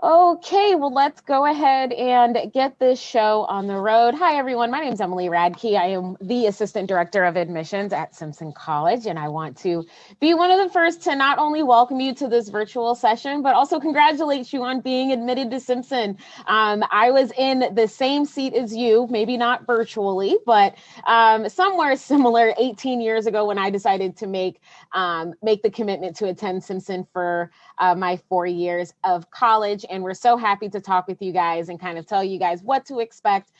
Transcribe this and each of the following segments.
Okay, well, let's go ahead and get this show on the road. Hi, everyone. My name is Emily Radke. I am the Assistant Director of Admissions at Simpson College, and I want to be one of the first to not only welcome you to this virtual session, but also congratulate you on being admitted to Simpson. I was in the same seat as you, maybe not virtually, but somewhere similar 18 years ago when I decided to make the commitment to attend Simpson for my 4 years of college. And we're so happy to talk with you guys and kind of tell you guys what to expect.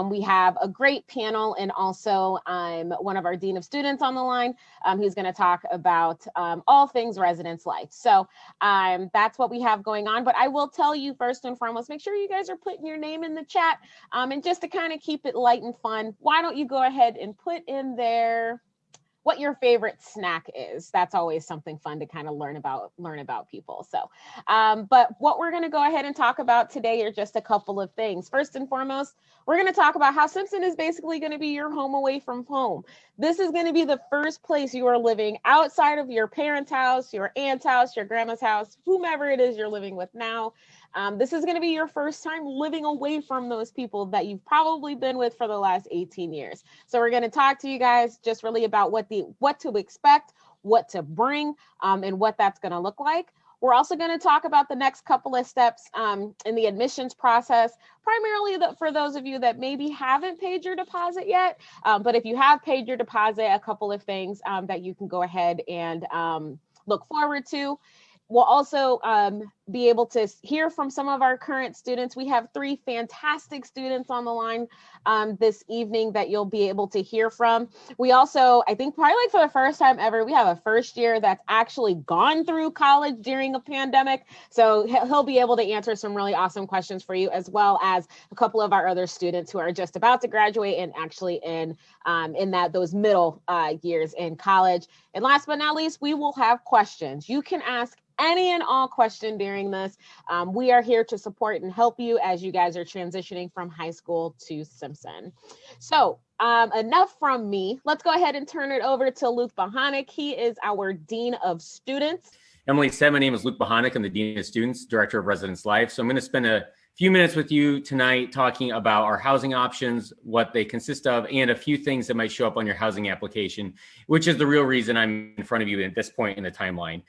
We have a great panel and also one of our Dean of Students on the line who's going to talk about all things residence life. So that's what we have going on. But I will tell you first and foremost, make sure you guys are putting your name in the chat. And just to kind of keep it light and fun, why don't you go ahead and put in there what your favorite snack is. That's always something fun to kind of learn about people. So, but what we're going to go ahead and talk about today are just a couple of things. First and foremost, we're going to talk about how Simpson is basically going to be your home away from home. This is going to be the first place you are living outside of your parents' house, your aunt's house, your grandma's house, whomever it is you're living with now. This is going to be your first time living away from those people that you've probably been with for the last 18 years. So we're going to talk to you guys just really about what to expect, what to bring, and what that's going to look like. We're also going to talk about the next couple of steps in the admissions process, primarily for those of you that maybe haven't paid your deposit yet. But if you have paid your deposit, a couple of things that you can go ahead and look forward to. We'll also be able to hear from some of our current students. We have 3 fantastic students on the line this evening that you'll be able to hear from. We also, I think probably like for the first time ever, we have a first year that's actually gone through college during a pandemic. So he'll be able to answer some really awesome questions for you, as well as a couple of our other students who are just about to graduate and actually in those middle years in college. And last but not least, we will have questions. You can ask any and all question during this. We are here to support and help you as you guys are transitioning from high school to Simpson. So enough from me. Let's go ahead and turn it over to Luke Bohanek. He is our Dean of Students. Emily said, my name is Luke Bohanek. I'm the Dean of Students, Director of Residence Life. So I'm going to spend a few minutes with you tonight talking about our housing options, what they consist of, and a few things that might show up on your housing application, which is the real reason I'm in front of you at this point in the timeline.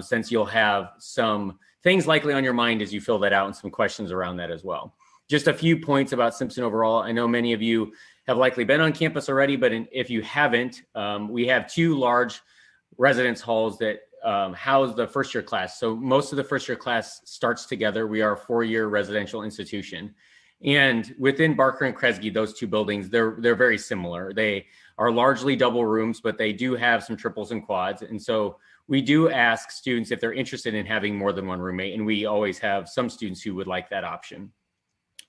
Since you'll have some things likely on your mind as you fill that out and some questions around that as well. Just a few points about Simpson overall. I know many of you have likely been on campus already, but if you haven't, we have 2 large residence halls that house the first year class. So most of the first year class starts together. We are a 4-year residential institution. And within Barker and Kresge, those 2 buildings, they're very similar. They are largely double rooms, but they do have some triples and quads. And so we do ask students if they're interested in having more than one roommate, and we always have some students who would like that option.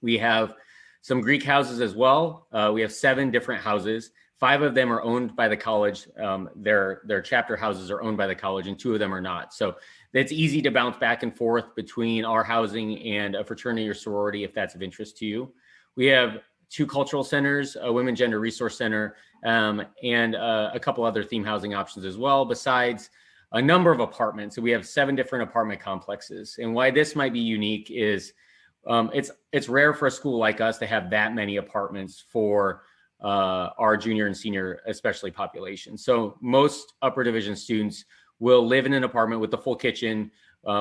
We have some Greek houses as well. We have 7 different houses. 5 of them are owned by the college. Their chapter houses are owned by the college, and 2 of them are not. So it's easy to bounce back and forth between our housing and a fraternity or sorority if that's of interest to you. We have 2 cultural centers, a women gender resource center, and a couple other theme housing options as well, besides a number of apartments. So we have 7 different apartment complexes. And why this might be unique is it's rare for a school like us to have that many apartments for our junior and senior, especially population. So most upper division students will live in an apartment with the full kitchen,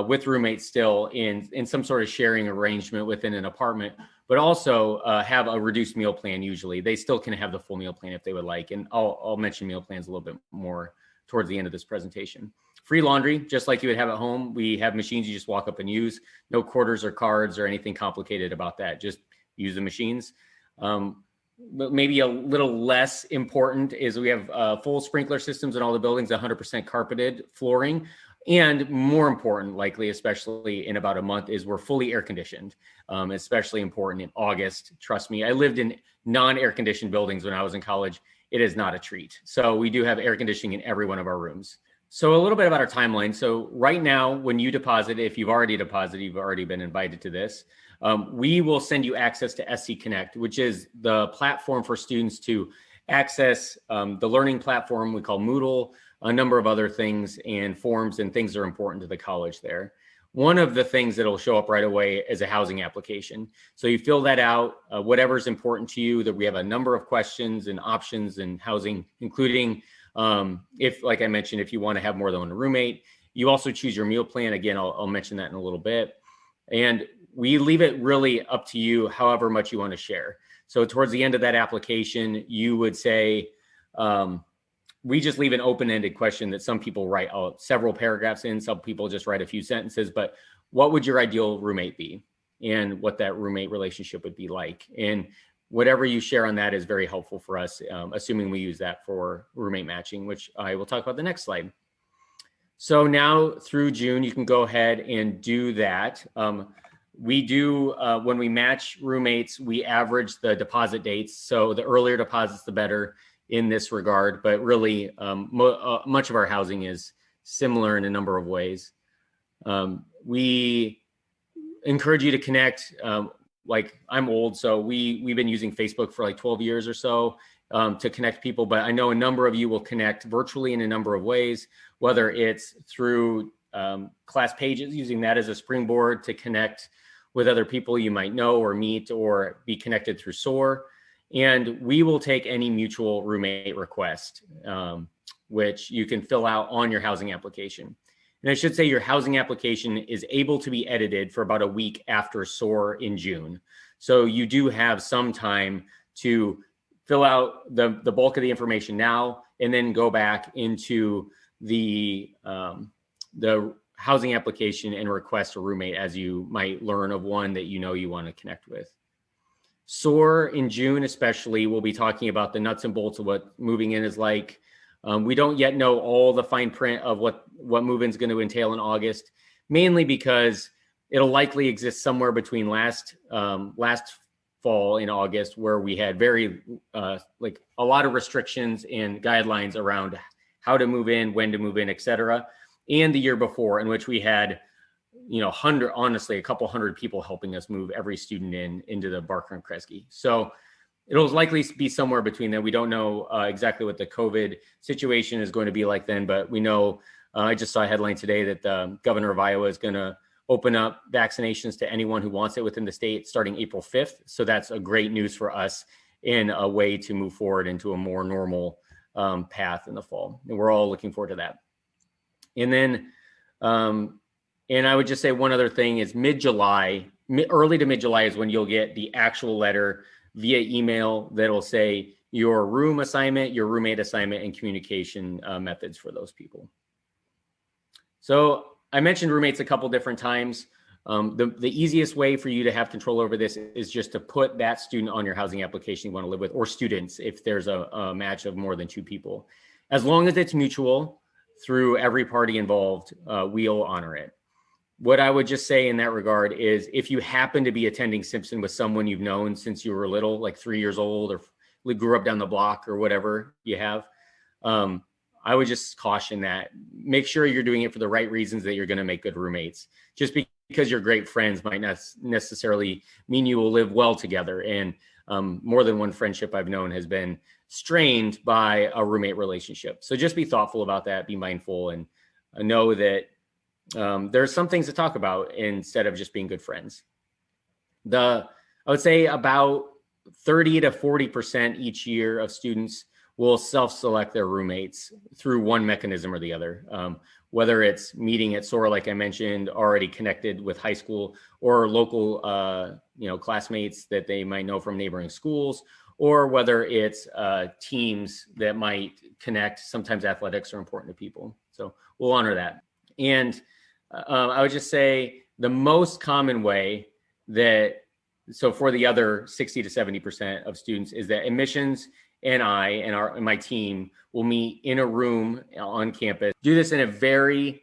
with roommates still in some sort of sharing arrangement within an apartment, but also have a reduced meal plan. Usually they still can have the full meal plan if they would like. And I'll mention meal plans a little bit more towards the end of this presentation. Free laundry, just like you would have at home. We have machines you just walk up and use. No quarters or cards or anything complicated about that. Just use the machines. But maybe a little less important is we have full sprinkler systems in all the buildings, 100% carpeted flooring. And more important, likely, especially in about a month, is we're fully air conditioned, especially important in August. Trust me, I lived in non-air conditioned buildings when I was in college. It is not a treat. So we do have air conditioning in every one of our rooms. So a little bit about our timeline. So right now, when you deposit, if you've already deposited, you've already been invited to this, we will send you access to SC Connect, which is the platform for students to access the learning platform we call Moodle, a number of other things and forms and things that are important to the college there. one of the things that'll show up right away is a housing application. So you fill that out, whatever's important to you. That we have a number of questions and options in housing, including if, like I mentioned, if you want to have more than one roommate. You also choose your meal plan. Again, I'll mention that in a little bit. And we leave it really up to you, however much you want to share. So towards the end of that application, you would say, we just leave an open-ended question that some people write several paragraphs in, some people just write a few sentences, but what would your ideal roommate be and what that roommate relationship would be like? And whatever you share on that is very helpful for us, assuming we use that for roommate matching, which I will talk about the next slide. So now through June, you can go ahead and do that. We do, when we match roommates, we average the deposit dates. So the earlier deposits, the better in this regard, but really much of our housing is similar in a number of ways. We encourage you to connect. Like I'm old, so we've been using Facebook for like 12 years or so to connect people, but I know a number of you will connect virtually in a number of ways, whether it's through class pages, using that as a springboard to connect with other people you might know or meet or be connected through SOAR. And we will take any mutual roommate request, which you can fill out on your housing application. And I should say your housing application is able to be edited for about a week after SOAR in June. So you do have some time to fill out the bulk of the information now, and then go back into the housing application and request a roommate as you might learn of one that you know you want to connect with. SOAR in June especially, we'll be talking about the nuts and bolts of what moving in is like. We don't yet know all the fine print of what move-in is going to entail in August, mainly because it'll likely exist somewhere between last fall in August, where we had very like a lot of restrictions and guidelines around how to move in, when to move in, et cetera, and the year before, in which we had honestly, a couple hundred people helping us move every student into the Barker and Kresge. So it'll likely be somewhere between them. We don't know exactly what the COVID situation is going to be like then, but we know, I just saw a headline today that the governor of Iowa is going to open up vaccinations to anyone who wants it within the state starting April 5th. So that's a great news for us in a way to move forward into a more normal path in the fall. And we're all looking forward to that. And then, and I would just say one other thing is mid-July, early to mid-July is when you'll get the actual letter via email that'll say your room assignment, your roommate assignment, and communication methods for those people. So I mentioned roommates a couple different times. The easiest way for you to have control over this is just to put that student on your housing application you want to live with, or students if there's a match of more than 2 people. As long as it's mutual through every party involved, we'll honor it. What I would just say in that regard is if you happen to be attending Simpson with someone you've known since you were little, like 3 years old, or grew up down the block or whatever you have, I would just caution that. Make sure you're doing it for the right reasons, that you're going to make good roommates. Just because you're great friends might not necessarily mean you will live well together. And more than one friendship I've known has been strained by a roommate relationship. So just be thoughtful about that, be mindful, and know that there's some things to talk about instead of just being good friends. I would say about 30 to 40% each year of students will self-select their roommates through one mechanism or the other, whether it's meeting at SOAR, like I mentioned, already connected with high school, or local classmates that they might know from neighboring schools, or whether it's teams that might connect. Sometimes athletics are important to people. So we'll honor that. And I would just say the most common way so for the other 60 to 70% of students, is that admissions and I and my team will meet in a room on campus. Do this in a very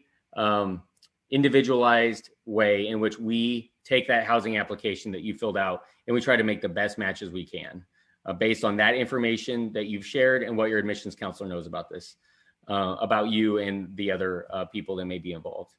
individualized way, in which we take that housing application that you filled out and we try to make the best matches we can based on that information that you've shared and what your admissions counselor knows about this, about you and the other people that may be involved.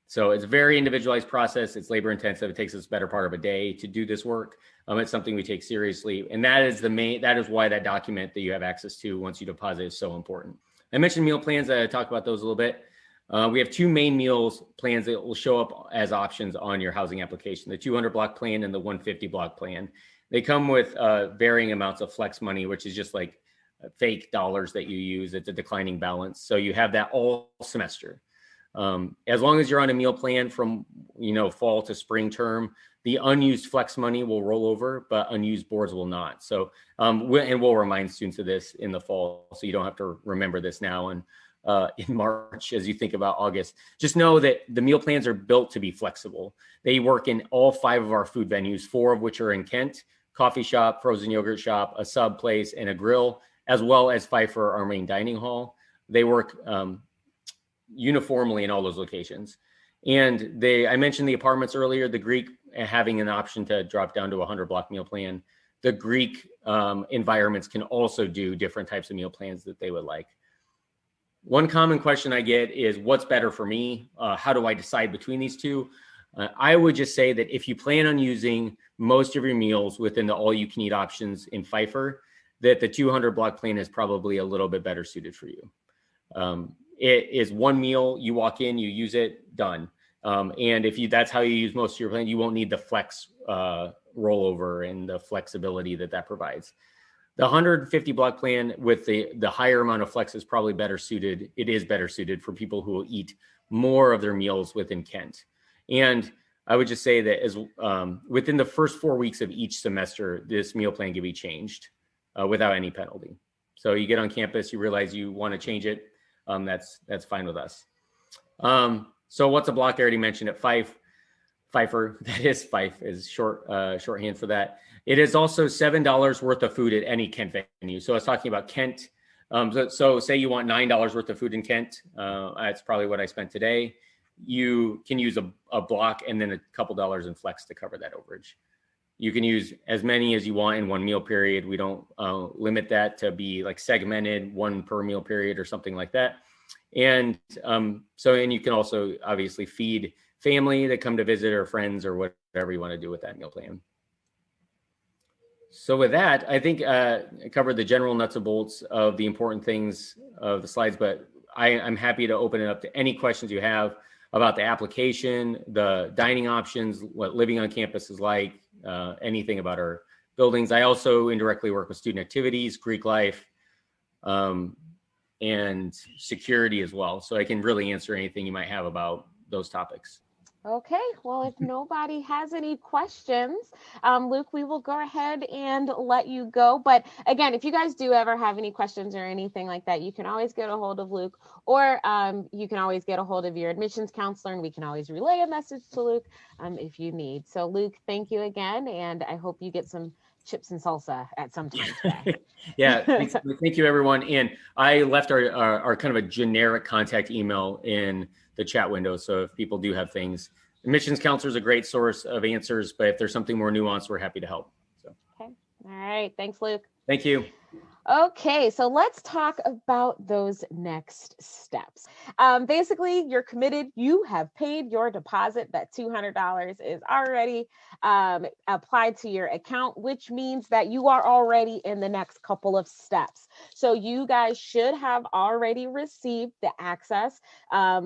So it's a very individualized process. It's labor intensive. It takes us the better part of a day to do this work. It's something we take seriously. And that is why that document that you have access to once you deposit is so important. I mentioned meal plans. I talked about those a little bit. We have two main meals plans that will show up as options on your housing application, the 200 block plan and the 150 block plan. They come with varying amounts of flex money, which is just like fake dollars that you use. It's a declining balance. So you have that all semester. As long as you're on a meal plan from, fall to spring term, the unused flex money will roll over, but unused boards will not. So, we'll remind students of this in the fall, so you don't have to remember this now. And in March, as you think about August, just know that the meal plans are built to be flexible. They work in all 5 of our food venues, 4 of which are in Kent: coffee shop, frozen yogurt shop, a sub place, and a grill, as well as Pfeiffer, our main dining hall. They work uniformly in all those locations. And I mentioned the apartments earlier, the Greek having an option to drop down to a 100 block meal plan. The Greek environments can also do different types of meal plans that they would like. One common question I get is, what's better for me? How do I decide between these two? I would just say that if you plan on using most of your meals within the all-you-can-eat options in Pfeiffer, that the 200 block plan is probably a little bit better suited for you. It is one meal, you walk in, you use it, done. And if that's how you use most of your plan, you won't need the flex rollover and the flexibility that provides. The 150 block plan with the higher amount of flex is probably better suited. It is better suited for people who will eat more of their meals within Kent. And I would just say that as within the first 4 weeks of each semester, this meal plan can be changed without any penalty. So you get on campus, you realize you want to change it. That's fine with us. So what's a block? I already mentioned it. Pfeiffer. That is Fife is shorthand for that. It is also $7 worth of food at any Kent venue. So I was talking about Kent. So say you want $9 worth of food in Kent. That's probably what I spent today. You can use a block and then a couple dollars in flex to cover that overage. You can use as many as you want in one meal period. We don't limit that to be like segmented, 1 per meal period or something like that. And and you can also obviously feed family that come to visit or friends or whatever you want to do with that meal plan. So with that, I think I covered the general nuts and bolts of the important things of the slides, but I'm happy to open it up to any questions you have about the application, the dining options, what living on campus is like, anything about our buildings. I also indirectly work with student activities, Greek life, and security as well. So I can really answer anything you might have about those topics. Okay, well, if nobody has any questions, Luke, we will go ahead and let you go. But again, if you guys do ever have any questions or anything like that, you can always get a hold of Luke, or you can always get a hold of your admissions counselor, and we can always relay a message to Luke if you need. So Luke, thank you again, and I hope you get some chips and salsa at some time today. Yeah, thank you, everyone. And I left our kind of a generic contact email in the chat window. So if people do have things, admissions counselor is a great source of answers, but if there's something more nuanced, we're happy to help. So. Okay. All right. Thanks, Luke. Thank you. Okay, so let's talk about those next steps. Basically, you're committed. You have paid your deposit. That $200 is already applied to your account, which means that you are already in the next couple of steps. So you guys should have already received the access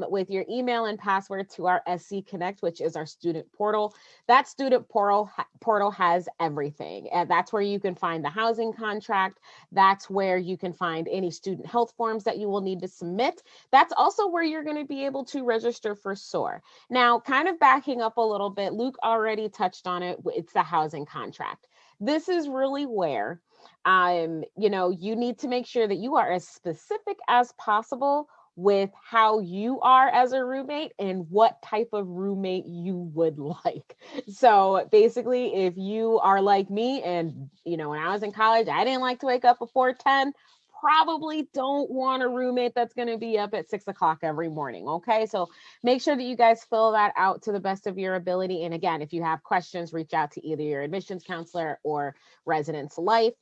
with your email and password to our SC Connect, which is our student portal. That student portal has everything, and that's where you can find the housing contract. That's where you can find any student health forms that you will need to submit. That's also where you're going to be able to register for SOAR. Now, kind of backing up a little bit, Luke already touched on it. It's the housing contract. This is really where, you need to make sure that you are as specific as possible with how you are as a roommate and what type of roommate you would like. So basically, if you are like me and, when I was in college, I didn't like to wake up before 10, probably don't want a roommate that's going to be up at 6 o'clock every morning. Okay. So make sure that you guys fill that out to the best of your ability. And again, if you have questions, reach out to either your admissions counselor or Residence Life.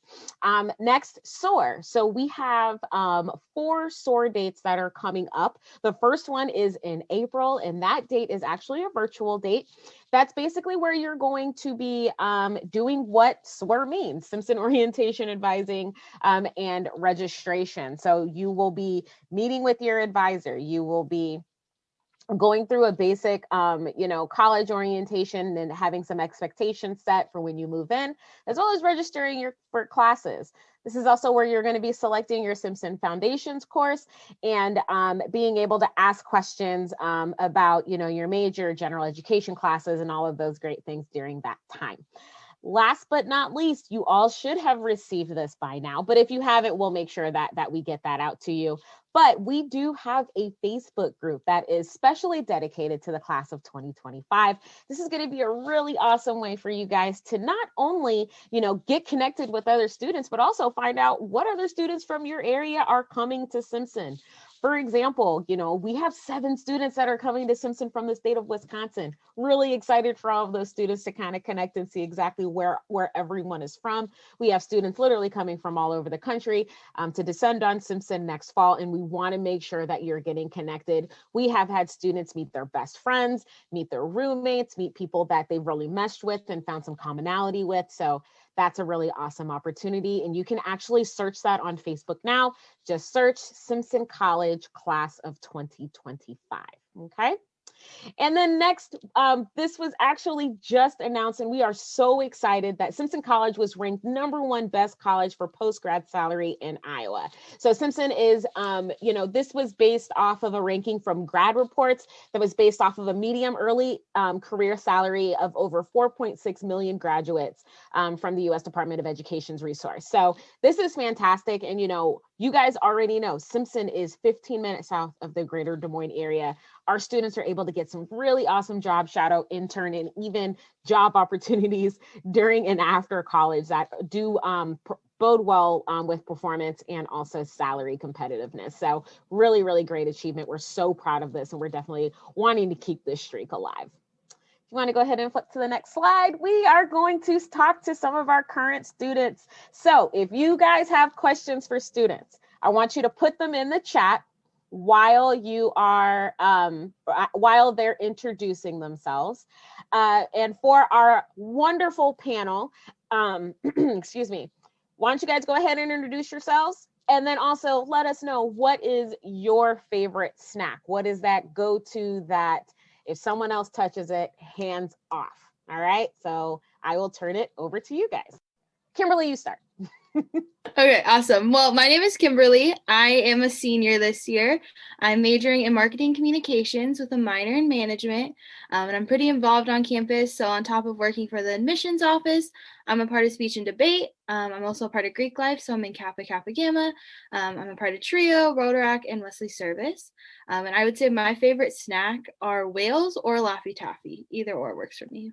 Next, SOAR. So we have 4 SOAR dates that are coming up. The first one is in April, and that date is actually a virtual date. That's basically where you're going to be doing what SOAR means, Simpson Orientation Advising and Registration. So you will be meeting with your advisor. You will be going through a basic, college orientation and having some expectations set for when you move in, as well as registering for classes. This is also where you're going to be selecting your Simpson Foundations course and being able to ask questions about, your major, general education classes, and all of those great things during that time. Last but not least, you all should have received this by now, but if you haven't, we'll make sure that we get that out to you. But we do have a Facebook group that is specially dedicated to the class of 2025. This is going to be a really awesome way for you guys to not only, get connected with other students, but also find out what other students from your area are coming to Simpson. For example, we have 7 students that are coming to Simpson from the state of Wisconsin. Really excited for all of those students to kind of connect and see exactly where everyone is from. We have students literally coming from all over the country to descend on Simpson next fall, and we want to make sure that you're getting connected. We have had students meet their best friends, meet their roommates, meet people that they've really meshed with and found some commonality with. So that's a really awesome opportunity. And you can actually search that on Facebook now. Just search Simpson College Class of 2025. Okay. And then next, this was actually just announced, and we are so excited that Simpson College was ranked #1 best college for post-grad salary in Iowa. So Simpson is, this was based off of a ranking from Grad Reports that was based off of a medium early career salary of over 4.6 million graduates from the U.S. Department of Education's resource. So this is fantastic. And, you guys already know Simpson is 15 minutes south of the greater Des Moines area. Our students are able to get some really awesome job shadow, intern, and even job opportunities during and after college that do bode well with performance and also salary competitiveness. So really, really great achievement. We're so proud of this, and we're definitely wanting to keep this streak alive. If you want to go ahead and flip to the next slide, we are going to talk to some of our current students. So if you guys have questions for students, I want you to put them in the chat while they're introducing themselves. And for our wonderful panel, excuse me, why don't you guys go ahead and introduce yourselves? And then also let us know, what is your favorite snack? What is that go-to that if someone else touches it, hands off? All right, so I will turn it over to you guys. Kimberly, you start. Okay, awesome. Well, my name is Kimberly. I am a senior this year. I'm majoring in marketing communications with a minor in management, and I'm pretty involved on campus. So on top of working for the admissions office, I'm a part of speech and debate. I'm also a part of Greek life, so I'm in Kappa Kappa Gamma. I'm a part of Trio, Rotaract, and Wesley Service. And I would say my favorite snack are whales or Laffy Taffy. Either or works for me.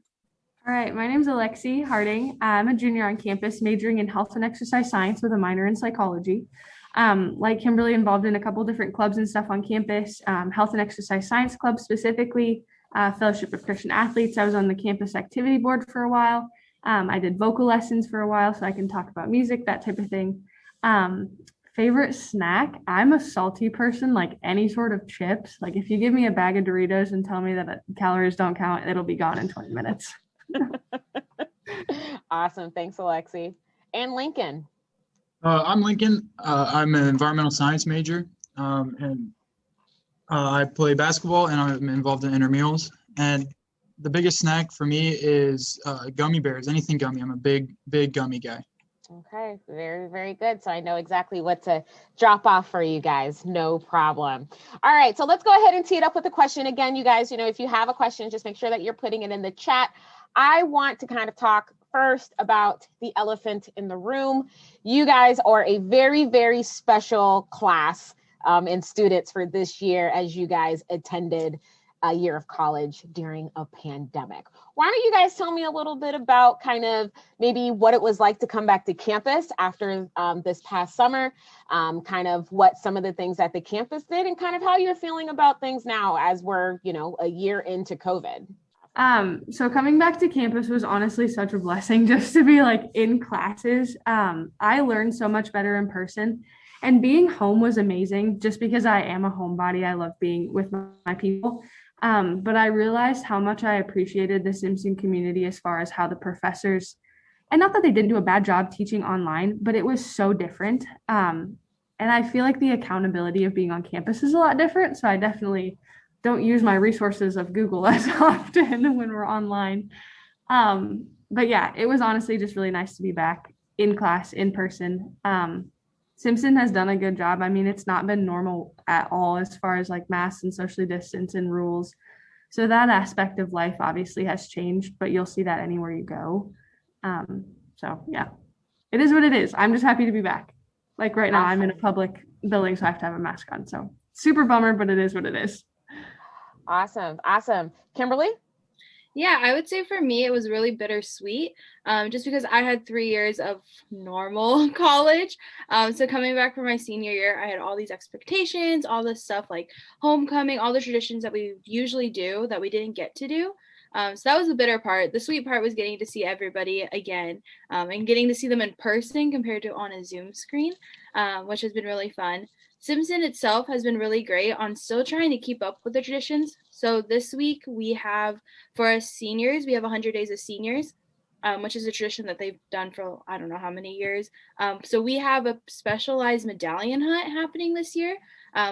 All right, my name is Alexi Harding. I'm a junior on campus majoring in health and exercise science with a minor in psychology. Like Kimberly, involved in a couple different clubs and stuff on campus, health and exercise science club specifically, Fellowship of Christian Athletes. I was on the campus activity board for a while. I did vocal lessons for a while, so I can talk about music, that type of thing. Favorite snack? I'm a salty person, like any sort of chips. Like if you give me a bag of Doritos and tell me that calories don't count, it'll be gone in 20 minutes. Awesome. Thanks, Alexi. And Lincoln. I'm Lincoln. I'm an environmental science major, and I play basketball, and I'm involved in intramurals. And the biggest snack for me is gummy bears, anything gummy. I'm a big gummy guy. Okay, very, very good. So I know exactly what to drop off for you guys. No problem. All right, so let's go ahead and tee it up with a question. Again, you guys, if you have a question, just make sure that you're putting it in the chat. I want to kind of talk first about the elephant in the room. You guys are a very, very special class and students for this year, as you guys attended a year of college during a pandemic. Why don't you guys tell me a little bit about kind of maybe what it was like to come back to campus after this past summer, kind of what some of the things that the campus did, and kind of how you're feeling about things now as we're, a year into COVID. So coming back to campus was honestly such a blessing, just to be like in classes. I learned so much better in person, and being home was amazing just because I am a homebody. I love being with my people. But I realized how much I appreciated the Simpson community as far as how the professors, and not that they didn't do a bad job teaching online, but it was so different. And I feel like the accountability of being on campus is a lot different. So I definitely don't use my resources of Google as often when we're online. But yeah, it was honestly just really nice to be back in class, in person. Simpson has done a good job. I mean, it's not been normal at all as far as like masks and socially distance and rules. So that aspect of life obviously has changed, but you'll see that anywhere you go. So yeah, it is what it is. I'm just happy to be back. Like right now, I'm in a public building, so I have to have a mask on. So super bummer, but it is what it is. Awesome. Kimberly? Yeah, I would say for me, it was really bittersweet, just because I had 3 years of normal college. So coming back for my senior year, I had all these expectations, all this stuff like homecoming, all the traditions that we usually do that we didn't get to do. So that was the bitter part. The sweet part was getting to see everybody again, and getting to see them in person compared to on a Zoom screen, which has been really fun. Simpson itself has been really great on still trying to keep up with the traditions. So this week we have, for us seniors, we have 100 Days of Seniors, which is a tradition that they've done for I don't know how many years. So we have a specialized medallion hunt happening this year,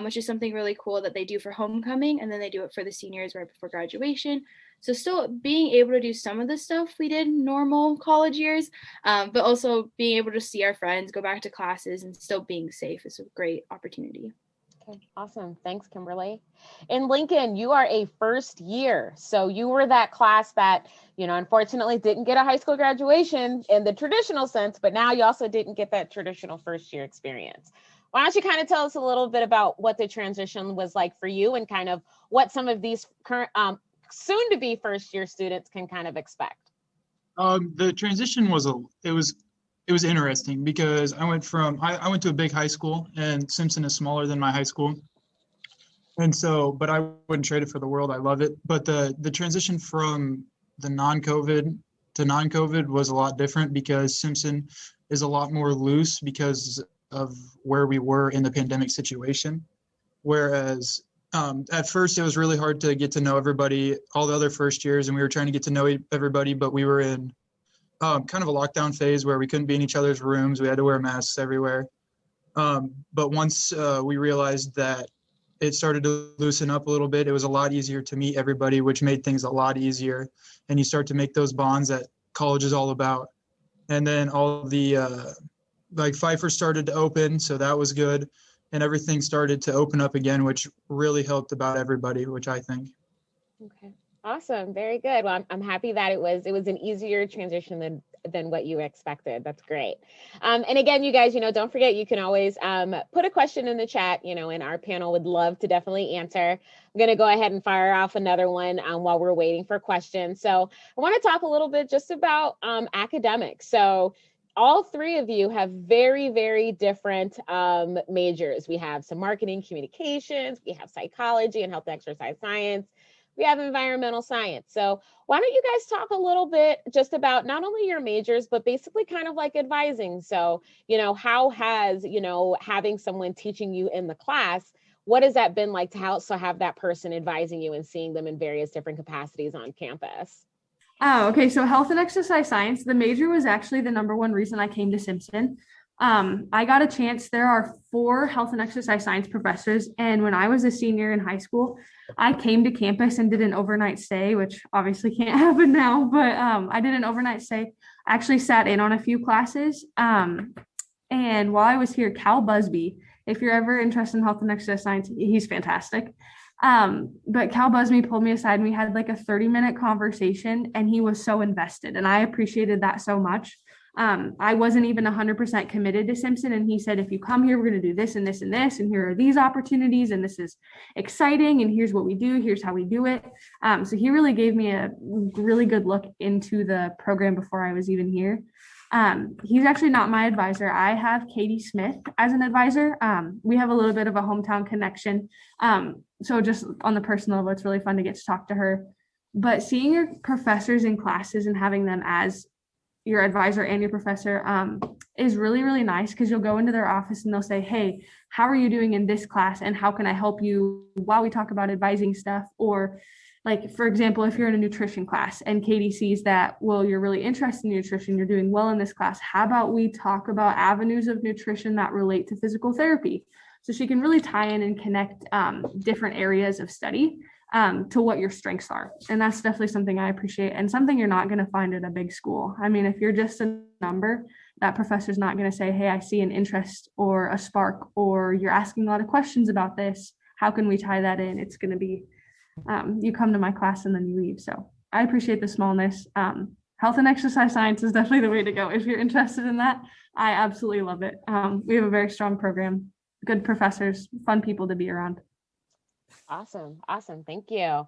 which is something really cool that they do for homecoming, and then they do it for the seniors right before graduation. So still being able to do some of the stuff we did normal college years, but also being able to see our friends, go back to classes, and still being safe is a great opportunity. Okay, awesome. Thanks, Kimberly. And Lincoln, you are a first year. So you were that class that, unfortunately didn't get a high school graduation in the traditional sense, but now you also didn't get that traditional first year experience. Why don't you kind of tell us a little bit about what the transition was like for you and kind of what some of these current soon to be first year students can kind of expect? The transition was interesting because I went to a big high school, and Simpson is smaller than my high school. And so, but I wouldn't trade it for the world. I love it. But the transition from the non-COVID to non-COVID was a lot different because Simpson is a lot more loose because of where we were in the pandemic situation. Whereas at first it was really hard to get to know everybody, all the other first years, and we were trying to get to know everybody, but we were in kind of a lockdown phase where we couldn't be in each other's rooms. We had to wear masks everywhere. But once we realized that it started to loosen up a little bit, it was a lot easier to meet everybody, which made things a lot easier. And you start to make those bonds that college is all about. And then all the like Pfeiffer started to open, so that was good. And everything started to open up again, which really helped about everybody, which I think. Okay, awesome, very good. Well, I'm happy that it was an easier transition than what you expected. That's great. And again, you guys, don't forget, you can always put a question in the chat, and our panel would love to definitely answer. I'm going to go ahead and fire off another one while we're waiting for questions. So I want to talk a little bit just about academics. So all three of you have very, very different majors. We have some marketing communications, we have psychology and health and exercise science, we have environmental science. So why don't you guys talk a little bit just about not only your majors, but basically kind of like advising. So, how has, having someone teaching you in the class, what has that been like to also have that person advising you and seeing them in various different capacities on campus? Oh, okay. So health and exercise science, the major was actually the number one reason I came to Simpson. I got a chance. There are 4 health and exercise science professors. And when I was a senior in high school, I came to campus and did an overnight stay, which obviously can't happen now, but I did an overnight stay. I actually sat in on a few classes. And while I was here, Cal Busby, if you're ever interested in health and exercise science, he's fantastic. But Cal Busby pulled me aside and we had like a 30-minute conversation, and he was so invested, and I appreciated that so much. I wasn't even 100% committed to Simpson, and he said, if you come here, we're going to do this and this and this, and here are these opportunities, and this is exciting, and here's what we do, here's how we do it. So he really gave me a really good look into the program before I was even here. He's actually not my advisor. I have Katie Smith as an advisor. We have a little bit of a hometown connection. So just on the personal level, it's really fun to get to talk to her. But seeing your professors in classes and having them as your advisor and your professor is really, really nice, because you'll go into their office and they'll say, hey, how are you doing in this class? And how can I help you while we talk about advising stuff? Or like, for example, if you're in a nutrition class and Katie sees that, well, you're really interested in nutrition, you're doing well in this class, how about we talk about avenues of nutrition that relate to physical therapy? So she can really tie in and connect different areas of study. to what your strengths are. And that's definitely something I appreciate and something you're not going to find at a big school. I mean, if you're just a number, that professor's not going to say, hey, I see an interest or a spark, or you're asking a lot of questions about this. How can we tie that in? It's going to be, you come to my class and then you leave. So I appreciate the smallness. Health and exercise science is definitely the way to go. If you're interested in that, I absolutely love it. We have a very strong program, good professors, fun people to be around. Awesome. Awesome. Thank you.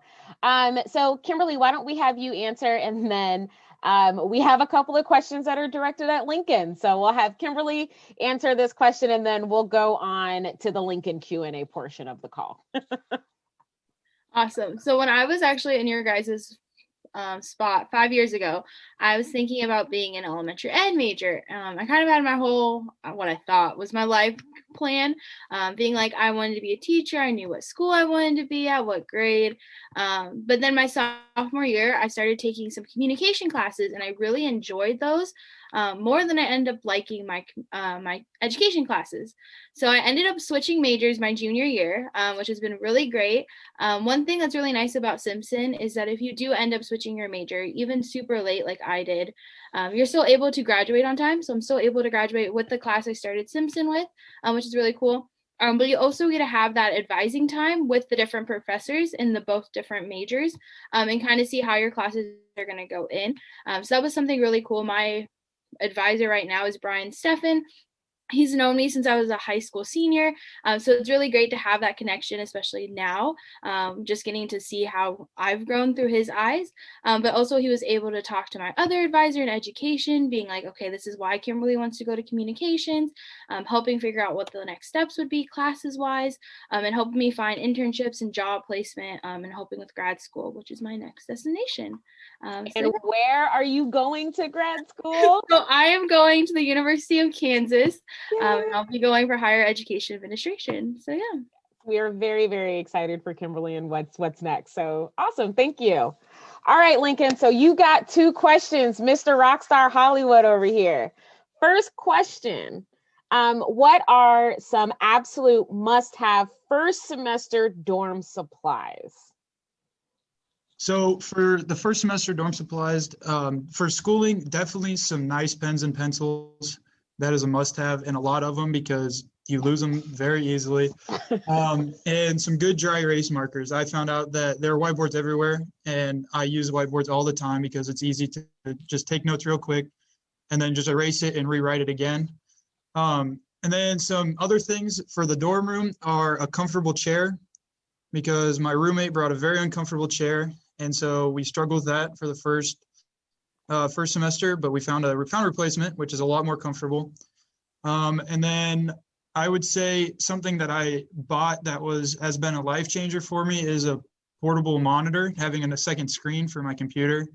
So Kimberly, why don't we have you answer, and then we have a couple of questions that are directed at Lincoln. So we'll have Kimberly answer this question, and then we'll go on to the Lincoln Q&A portion of the call. Awesome. So when I was actually in your guys' spot 5 years ago, I was thinking about being an elementary ed major. I kind of had my whole, what I thought was my life plan, being like, I wanted to be a teacher. I knew what school I wanted to be at, what grade. But then my sophomore year, I started taking some communication classes, and I really enjoyed those more than I ended up liking my education classes. So I ended up switching majors my junior year, which has been really great. One thing that's really nice about Simpson is that if you do end up switching your major, even super late like I did, you're still able to graduate on time. So I'm still able to graduate with the class I started Simpson with, which is really cool. But you also get to have that advising time with the different professors in the both different majors, and kind of see how your classes are going to go in. So that was something really cool. My advisor right now is Brian Steffen. He's known me since I was a high school senior. So it's really great to have that connection, especially now, just getting to see how I've grown through his eyes. But also he was able to talk to my other advisor in education, being like, okay, this is why Kimberly wants to go to communications, helping figure out what the next steps would be classes wise, and helping me find internships and job placement, and helping with grad school, which is my next destination. And where are you going to grad school? So I am going to the University of Kansas. And I'll be going for higher education administration. So yeah. We are very, very excited for Kimberly and what's next. So awesome. Thank you. All right, Lincoln. So you got 2 questions, Mr. Rockstar Hollywood over here. First question. What are some absolute must-have first semester dorm supplies? So for the first semester dorm supplies, for schooling, definitely some nice pens and pencils. That is a must-have, and a lot of them because you lose them very easily. And some good dry erase markers. I found out that there are whiteboards everywhere, and I use whiteboards all the time because it's easy to just take notes real quick and then just erase it and rewrite it again. And then some other things for the dorm room are a comfortable chair, because my roommate brought a very uncomfortable chair, and so we struggled with that for the first semester, but we found a replacement, which is a lot more comfortable. And then I would say something that I bought that has been a life changer for me is a portable monitor, having a second screen for my computer,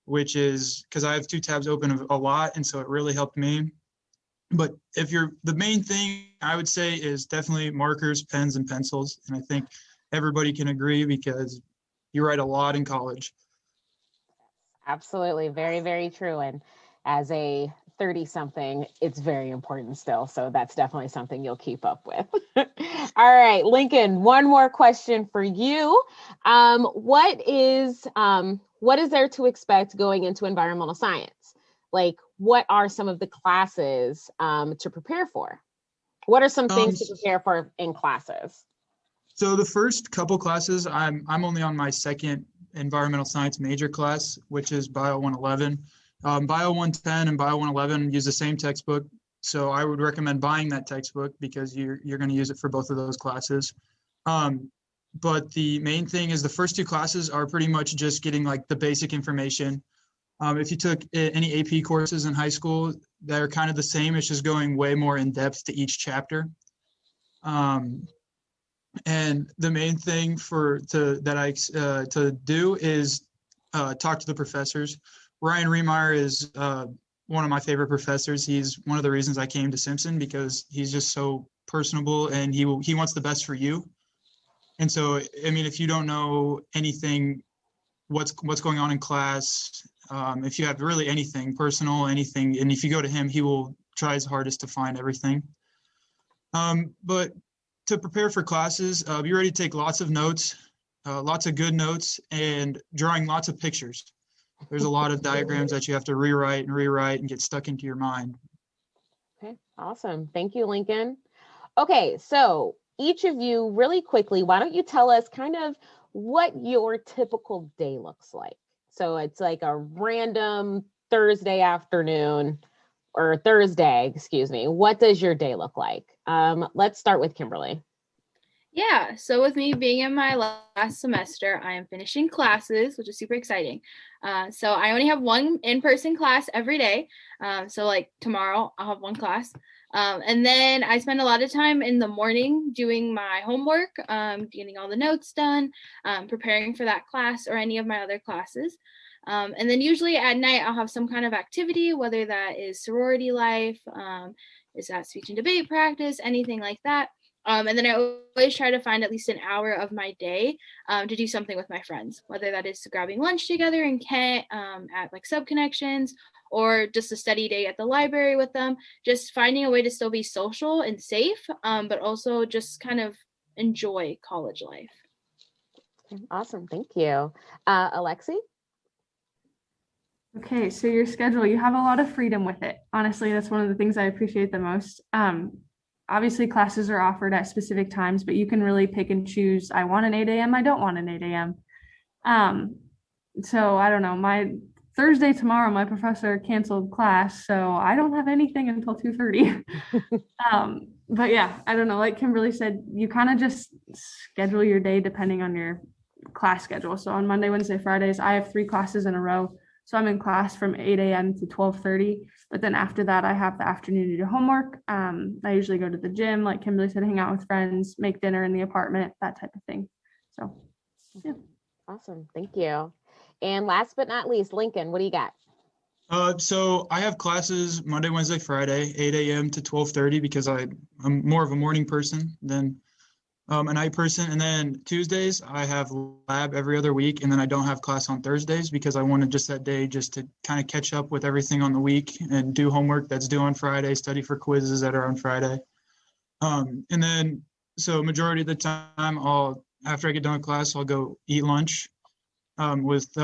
which is because I have 2 tabs open a lot, and so it really helped me. But the main thing I would say is definitely markers, pens, and pencils. And I think everybody can agree because you write a lot in college. Absolutely. Very, very true. And as a 30-something, it's very important still. So that's definitely something you'll keep up with. All right, Lincoln, one more question for you. What is there to expect going into environmental science? Like, what are some of the classes to prepare for? What are some things to prepare for in classes? So the first couple classes, I'm only on my second environmental science major class, which is Bio 111. Bio 110 and Bio 111 use the same textbook. So I would recommend buying that textbook because you're going to use it for both of those classes. But the main thing is the first 2 classes are pretty much just getting like the basic information. If you took any AP courses in high school, they're kind of the same. It's just going way more in depth to each chapter. And the main thing to do is talk to the professors. Ryan Remeyer is one of my favorite professors. He's one of the reasons I came to Simpson, because he's just so personable and he wants the best for you. And so, I mean, if you don't know anything, what's going on in class, if you have really anything personal, anything, and if you go to him, he will try his hardest to find everything. But to prepare for classes, be ready to take lots of notes. lots of good notes, and drawing lots of pictures. There's a lot of diagrams that you have to rewrite and get stuck into your mind. Okay, awesome. Thank you, Lincoln. Okay, so each of you, really quickly, why don't you tell us kind of what your typical day looks like? So it's like a random Thursday afternoon, or Thursday, excuse me. What does your day look like? Let's start with Kimberly. Yeah, so with me being in my last semester, I am finishing classes, which is super exciting. So I only have one in-person class every day. So like tomorrow, I'll have one class. And then I spend a lot of time in the morning doing my homework, getting all the notes done, preparing for that class or any of my other classes. And then usually at night, I'll have some kind of activity, whether that is sorority life, is that speech and debate practice, anything like that. And then I always try to find at least an hour of my day to do something with my friends, whether that is grabbing lunch together in Kent at like Sub Connections, or just a study day at the library with them, just finding a way to still be social and safe, but also just kind of enjoy college life. Awesome, thank you. Alexi? Okay, so your schedule, you have a lot of freedom with it. Honestly, that's one of the things I appreciate the most. Obviously, classes are offered at specific times, but you can really pick and choose. I want an 8 a.m. I don't want an 8 a.m. So I don't know. My Thursday tomorrow, my professor canceled class, so I don't have anything until 2:30. But yeah, I don't know. Like Kimberly said, you kind of just schedule your day depending on your class schedule. So on Monday, Wednesday, Fridays, I have 3 classes in a row. So I'm in class from 8 a.m. to 12:30. But then after that, I have the afternoon to do homework. I usually go to the gym, like Kimberly said, hang out with friends, make dinner in the apartment, that type of thing. So, yeah. Awesome. Thank you. And last but not least, Lincoln, what do you got? So I have classes Monday, Wednesday, Friday, 8 a.m. to 12:30 because I'm more of a morning person than a night person. And then Tuesdays, I have lab every other week. And then I don't have class on Thursdays because I wanted just that day just to kind of catch up with everything on the week and do homework that's due on Friday, study for quizzes that are on Friday. And then, so majority of the time, after I get done with class, I'll go eat lunch with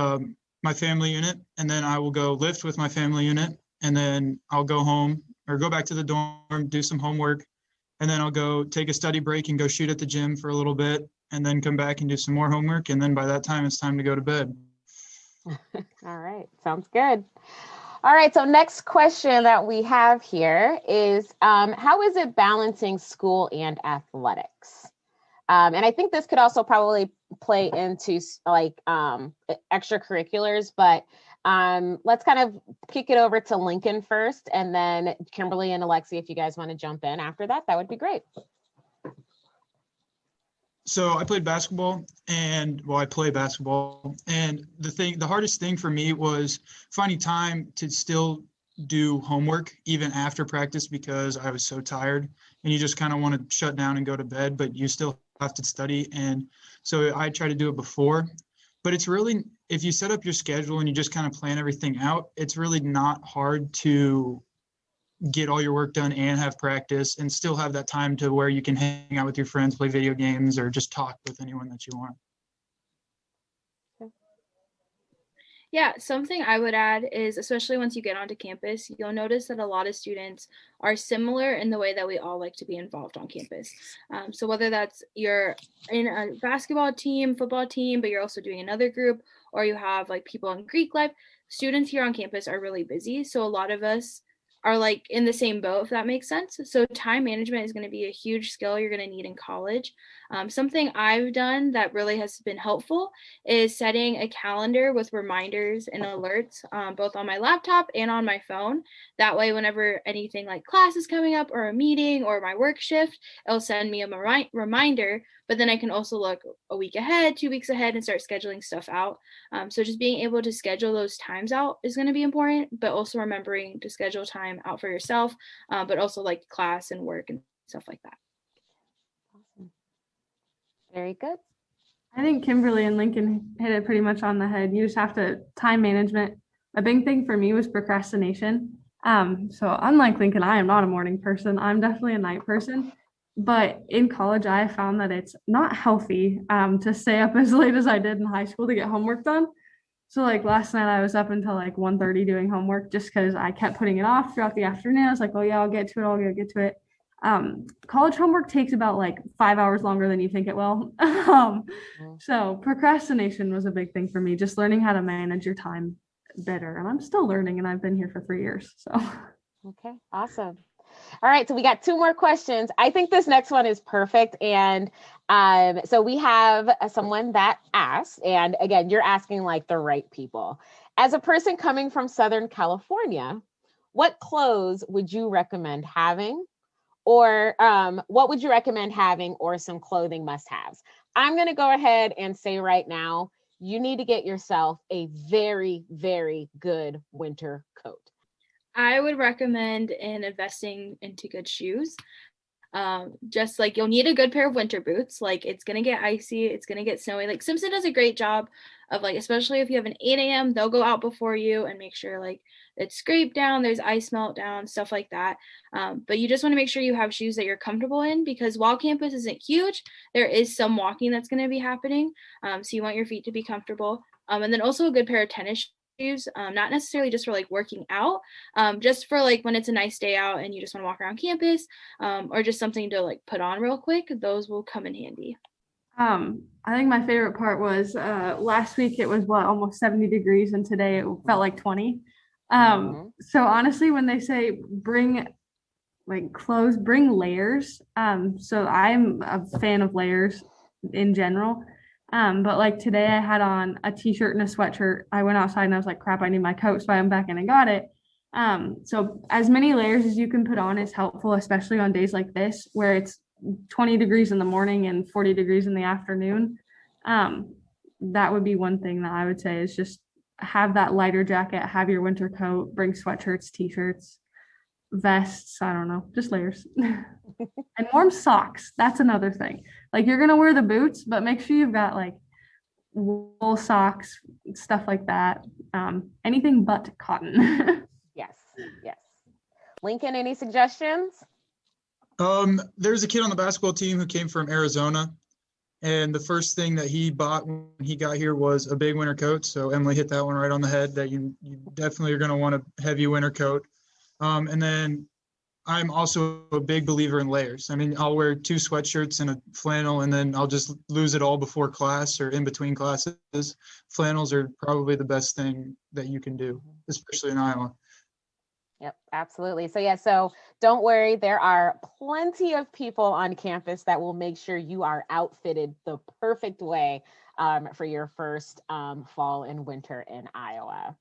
my family unit. And then I will go lift with my family unit. And then I'll go home or go back to the dorm, do some homework. And then I'll go take a study break and go shoot at the gym for a little bit and then come back and do some more homework. And then by that time, it's time to go to bed. All right, sounds good. All right, so next question that we have here is, how is it balancing school and athletics? And I think this could also probably play into like extracurriculars, but let's kind of kick it over to Lincoln first, and then Kimberly and Alexi, if you guys want to jump in after that, that would be great. So I played basketball I play basketball. And the hardest thing for me was finding time to still do homework even after practice because I was so tired and you just kind of want to shut down and go to bed, but you still have to study. And so I try to do it before. But it's really, if you set up your schedule and you just kind of plan everything out, it's really not hard to get all your work done and have practice and still have that time to where you can hang out with your friends, play video games, or just talk with anyone that you want. Yeah, something I would add is, especially once you get onto campus, you'll notice that a lot of students are similar in the way that we all like to be involved on campus. So whether that's you're in a basketball team, football team, but you're also doing another group, or you have like people in Greek life, students here on campus are really busy. So a lot of us are like in the same boat, if that makes sense. So time management is going to be a huge skill you're going to need in college. Something I've done that really has been helpful is setting a calendar with reminders and alerts, both on my laptop and on my phone. That way, whenever anything like class is coming up or a meeting or my work shift, it'll send me a reminder, but then I can also look a week ahead, 2 weeks ahead, and start scheduling stuff out. So just being able to schedule those times out is going to be important, but also remembering to schedule time out for yourself, but also like class and work and stuff like that. Awesome. Very good. I think Kimberly and Lincoln hit it pretty much on the head. You just have to time management. A big thing for me was procrastination. So unlike Lincoln, I am not a morning person. I'm definitely a night person. But in college, I found that it's not healthy to stay up as late as I did in high school to get homework done. So like last night I was up until like 1:30 doing homework just because I kept putting it off throughout the afternoon. I was like, oh yeah, I'll get to it, get to it. College homework takes about like 5 hours longer than you think it will. So procrastination was a big thing for me, just learning how to manage your time better. And I'm still learning, and I've been here for 3 years. So Okay, awesome. All right, so we got two more questions. I think this next one is perfect. And so we have someone that asks, and again, you're asking like the right people. As a person coming from Southern California, what clothes would you recommend having? Or what would you recommend having, or some clothing must-haves? I'm going to go ahead and say right now, you need to get yourself a very, very good winter coat. I would recommend in investing into good shoes. Just like you'll need a good pair of winter boots. Like it's gonna get icy, it's gonna get snowy. Like Simpson does a great job of like, especially if you have an 8 a.m., they'll go out before you and make sure like it's scraped down, there's ice melt down, stuff like that. But you just want to make sure you have shoes that you're comfortable in, because while campus isn't huge, there is some walking that's going to be happening. So you want your feet to be comfortable. And then also a good pair of tennis shoes, not necessarily just for like working out, just for like when it's a nice day out and you just want to walk around campus, or just something to like put on real quick. Those will come in handy. I think my favorite part was last week it was almost 70 degrees, and today it felt like 20. So honestly, when they say bring like clothes, bring layers. So I'm a fan of layers in general. But like today I had on a t-shirt and a sweatshirt. I went outside and I was like, crap, I need my coat. So I went back in and got it. So as many layers as you can put on is helpful, especially on days like this, where it's 20 degrees in the morning and 40 degrees in the afternoon. That would be one thing that I would say is just have that lighter jacket, have your winter coat, bring sweatshirts, t-shirts, vests, I don't know, just layers. And warm socks. That's another thing. Like you're gonna wear the boots, but make sure you've got like wool socks, stuff like that. Anything but cotton. Yes, yes. Lincoln, any suggestions? There's a kid on the basketball team who came from Arizona, and the first thing that he bought when he got here was a big winter coat. So Emily hit that one right on the head, that you definitely are going to want a heavy winter coat. And then I'm also a big believer in layers. I mean, I'll wear 2 sweatshirts and a flannel, and then I'll just lose it all before class or in between classes. Flannels are probably the best thing that you can do, especially in Iowa. Yep, absolutely. So yeah, so don't worry, there are plenty of people on campus that will make sure you are outfitted the perfect way for your first fall and winter in Iowa.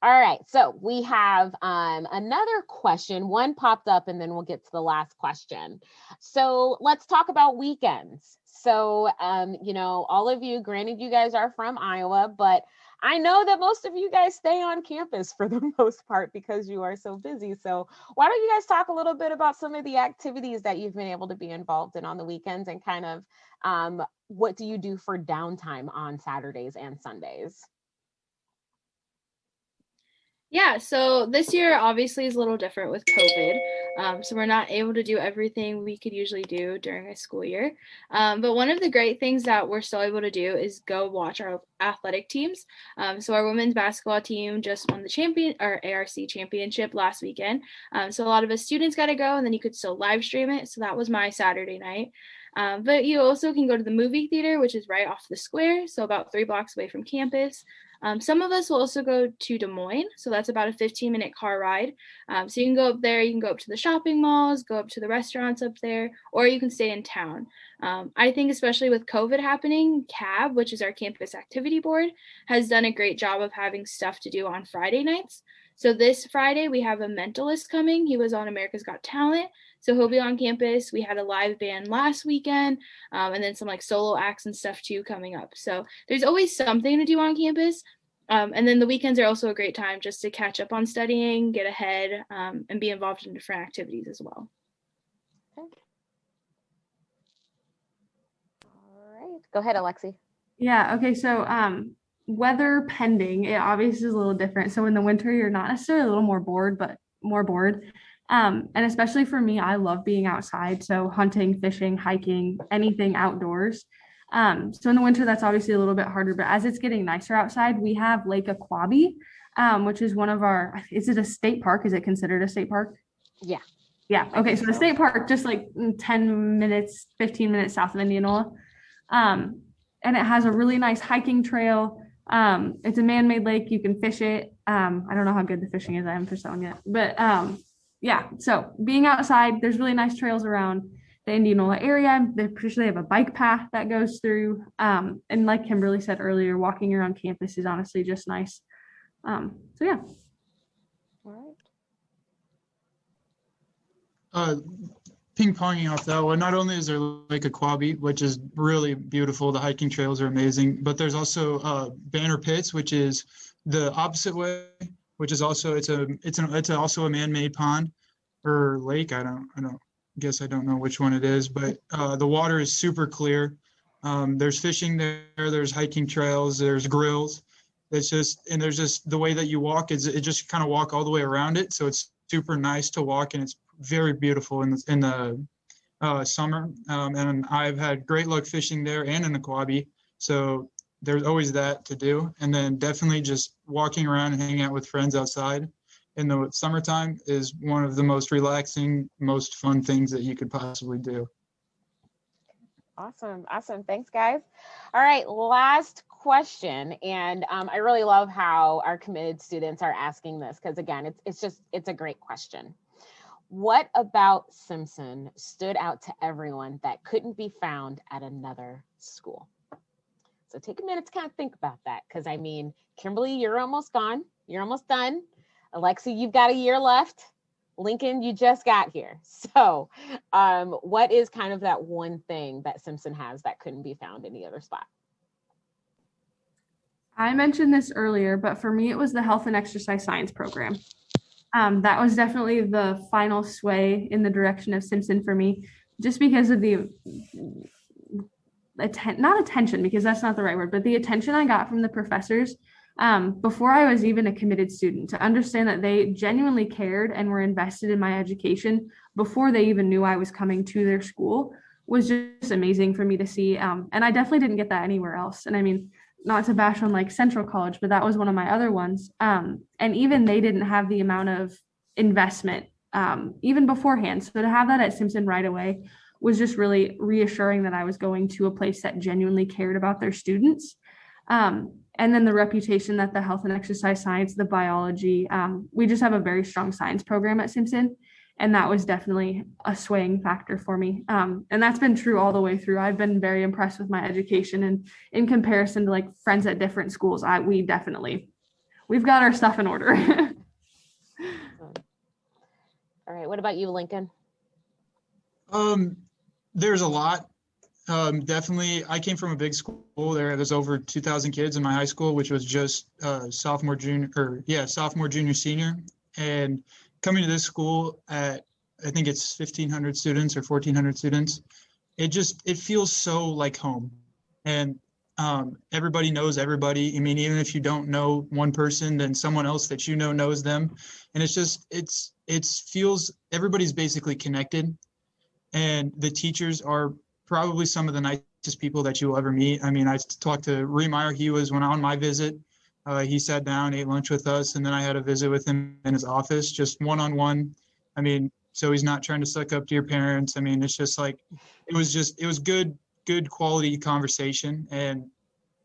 All right, so we have another question. One popped up and then we'll get to the last question. So let's talk about weekends. So, all of you, granted you guys are from Iowa, but I know that most of you guys stay on campus for the most part because you are so busy. So why don't you guys talk a little bit about some of the activities that you've been able to be involved in on the weekends, and kind of what do you do for downtime on Saturdays and Sundays? Yeah, so this year obviously is a little different with COVID. So we're not able to do everything we could usually do during a school year. But one of the great things that we're still able to do is go watch our athletic teams. So our women's basketball team just won the ARC championship last weekend. So a lot of us students got to go, and then you could still live stream it. So that was my Saturday night. But you also can go to the movie theater, which is right off the square, so about 3 blocks away from campus. Some of us will also go to Des Moines, so that's about a 15-minute car ride. So you can go up there, you can go up to the shopping malls, go up to the restaurants up there, or you can stay in town. I think especially with COVID happening, CAB, which is our campus activity board, has done a great job of having stuff to do on Friday nights. So this Friday, we have a mentalist coming. He was on America's Got Talent. So he'll be on campus. We had a live band last weekend, and then some like solo acts and stuff too coming up. So there's always something to do on campus. And then the weekends are also a great time just to catch up on studying, get ahead, and be involved in different activities as well. Okay. All right, go ahead, Alexi. Yeah, okay, so weather pending, it obviously is a little different. So in the winter, you're not necessarily a little more bored, but more bored. And especially for me, I love being outside. So hunting, fishing, hiking, anything outdoors. So in the winter, that's obviously a little bit harder, but as it's getting nicer outside, we have Lake Aquabi, which is one of our, is it a state park? Is it considered a state park? Yeah. Yeah. Okay. So the state park, just like 10 minutes, 15 minutes south of Indianola. And it has a really nice hiking trail. It's a man-made lake. You can fish it. I don't know how good the fishing is. I haven't fished that one yet, but yeah. So being outside, there's really nice trails around the Indianola area. They have a bike path that goes through. And like Kimberly said earlier, walking around campus is honestly just nice. So yeah. All Uh, Ping-ponging off that one, not only is there Lake Aquabi, which is really beautiful, the hiking trails are amazing, but there's also Banner Pits, which is the opposite way, which is also it's also a man-made pond or lake. I don't know which one it is, but the water is super clear. There's fishing there, there's hiking trails, there's grills. There's just the way that you walk is it just kind of walk all the way around it, so it's super nice to walk, and it's very beautiful in the summer. And I've had great luck fishing there and in Aquabi, so there's always that to do. And then definitely just walking around and hanging out with friends outside in the summertime is one of the most relaxing, most fun things that you could possibly do. Awesome. Thanks, guys. All right, last question. And I really love how our committed students are asking this, because again, it's a great question. What about Simpson stood out to everyone that couldn't be found at another school? So take a minute to kind of think about that, because I mean, Kimberly, you're almost gone. You're almost done. Alexi, you've got a year left. Lincoln, you just got here. So what is kind of that one thing that Simpson has that couldn't be found any other spot? I mentioned this earlier, but for me, it was the health and exercise science program. That was definitely the final sway in the direction of Simpson for me, just because of the not attention, because that's not the right word, but the attention I got from the professors before I was even a committed student, to understand that they genuinely cared and were invested in my education before they even knew I was coming to their school, was just amazing for me to see. And I definitely didn't get that anywhere else. And I mean, not to bash on like Central College, but that was one of my other ones. And even they didn't have the amount of investment even beforehand. So to have that at Simpson right away was just really reassuring that I was going to a place that genuinely cared about their students. And then the reputation that the health and exercise science, the biology, we just have a very strong science program at Simpson. And that was definitely a swaying factor for me. And that's been true all the way through. I've been very impressed with my education, and in comparison to like friends at different schools, we've got our stuff in order. All right. What about you, Lincoln? There's a lot. Definitely, I came from a big school. There's over 2,000 kids in my high school, which was just sophomore, junior, senior. And coming to this school at, I think it's 1,500 students or 1,400 students, it feels so like home. And everybody knows everybody. I mean, even if you don't know one person, then someone else that you know knows them. And it feels, everybody's basically connected. And the teachers are probably some of the nicest people that you will ever meet. I mean, I talked to Remeyer. He was when on my visit. He sat down, ate lunch with us, and then I had a visit with him in his office, just one-on-one. I mean, so he's not trying to suck up to your parents. I mean, it's just like, it was good quality conversation. And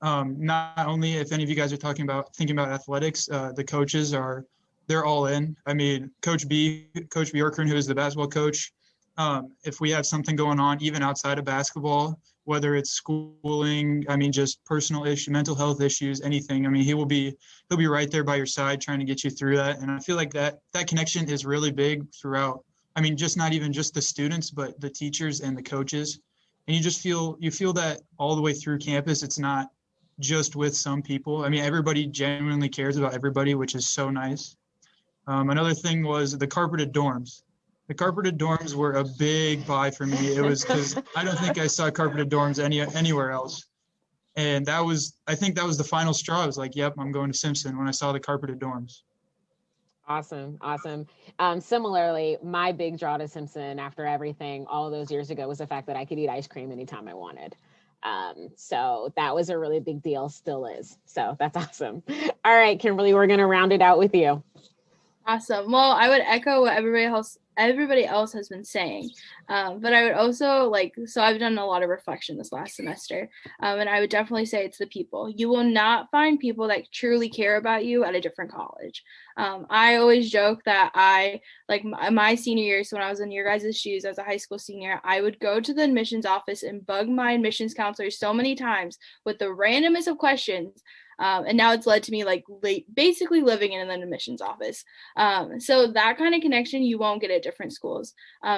not only, if any of you guys are thinking about athletics, the coaches they're all in. I mean, Coach Bjorkgren, who is the basketball coach, if we have something going on, even outside of basketball, whether it's schooling, I mean, just personal issue, mental health issues, anything. I mean, he'll be right there by your side trying to get you through that. And I feel like that connection is really big throughout. I mean, just not even just the students, but the teachers and the coaches. And you feel that all the way through campus. It's not just with some people. I mean, everybody genuinely cares about everybody, which is so nice. Another thing was the carpeted dorms. The carpeted dorms were a big buy for me. It was because I don't think I saw carpeted dorms anywhere else. And I think that was the final straw. I was like, yep, I'm going to Simpson when I saw the carpeted dorms. Awesome. Awesome. Similarly, my big draw to Simpson after everything all of those years ago was the fact that I could eat ice cream anytime I wanted. So that was a really big deal, still is. So that's awesome. All right, Kimberly, we're going to round it out with you. Awesome. Well, I would echo what everybody else has been saying, but I would also so I've done a lot of reflection this last semester, and I would definitely say it's the people. You will not find people that truly care about you at a different college. I always joke that I my senior year, so when I was in your guys' shoes as a high school senior, I would go to the admissions office and bug my admissions counselor so many times with the randomest of questions. And now it's led to me basically living in an admissions office. So that kind of connection you won't get at different schools.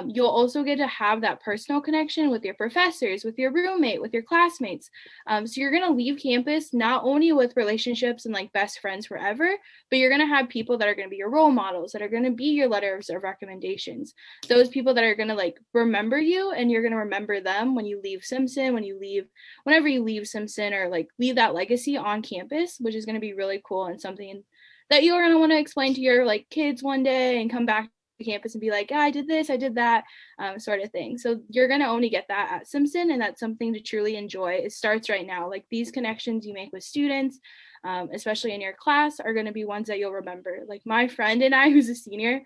You'll also get to have that personal connection with your professors, with your roommate, with your classmates. So you're going to leave campus not only with relationships and best friends forever, but you're going to have people that are going to be your role models, that are going to be your letters of recommendations. Those people that are going to remember you, and you're going to remember them when you leave Simpson, whenever you leave Simpson, or leave that legacy on campus, which is going to be really cool and something that you're going to want to explain to your kids one day and come back to campus and be like, I did this, I did that, sort of thing. So you're going to only get that at Simpson, and that's something to truly enjoy. It starts right now. These connections you make with students, especially in your class, are going to be ones that you'll remember. My friend and I, who's a senior,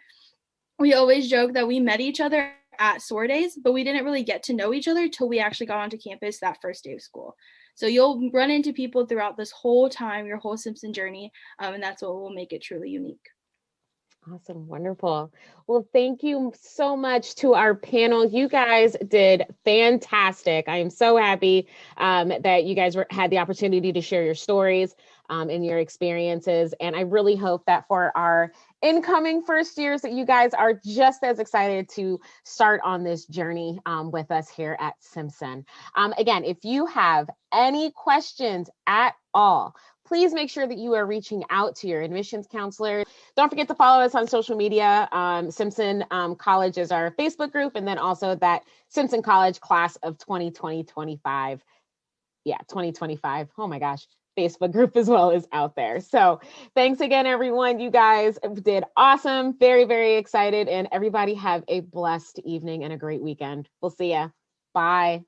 we always joke that we met each other at SOAR days, but we didn't really get to know each other till we actually got onto campus that first day of school. So you'll run into people throughout this whole time, your whole Simpson journey, and that's what will make it truly unique. Awesome. Wonderful. Well, thank you so much to our panel. You guys did fantastic. I am so happy that you guys had the opportunity to share your stories and your experiences. And I really hope that for our incoming first years that you guys are just as excited to start on this journey with us here at Simpson. Again, if you have any questions at all, please make sure that you are reaching out to your admissions counselor. Don't forget to follow us on social media. Simpson College is our Facebook group, and then also that Simpson College class of 2020-25. Yeah, 2025. Oh my gosh. Facebook group as well is out there. So thanks again, everyone. You guys did awesome. Very, very excited. And everybody have a blessed evening and a great weekend. We'll see ya. Bye.